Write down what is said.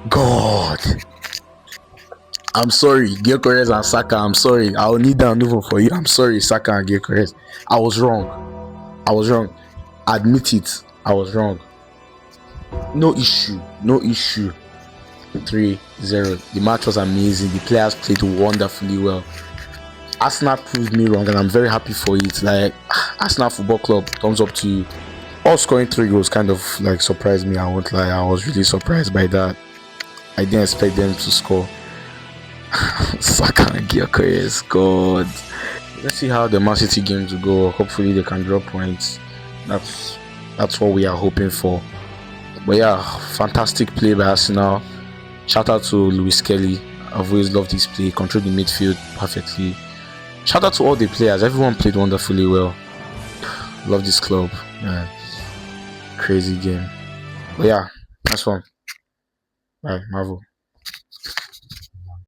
God, I'm sorry, Gyökeres and Saka. I'm sorry. I'll need that maneuver for you. I'm sorry, Saka and Gyökeres. I was wrong. I was wrong. Admit it. I was wrong. No issue. No issue. 3-0. The match was amazing. The players played wonderfully well. Arsenal proved me wrong, and I'm very happy for it. Like, Arsenal Football Club, thumbs up to you. Us scoring 3 goals kind of like surprised me. I won't lie. I was really surprised by that. I didn't expect them to score. Saka and Gyökeres, God. Let's see how the Man City games will go. Hopefully they can drop points. That's what we are hoping for. But yeah, fantastic play by Arsenal. Shout out to Lewis Kelly. I've always loved his play. Controlled the midfield perfectly. Shout out to all the players. Everyone played wonderfully well. Love this club, man. Crazy game. But yeah, that's fun. Bye, Marvel.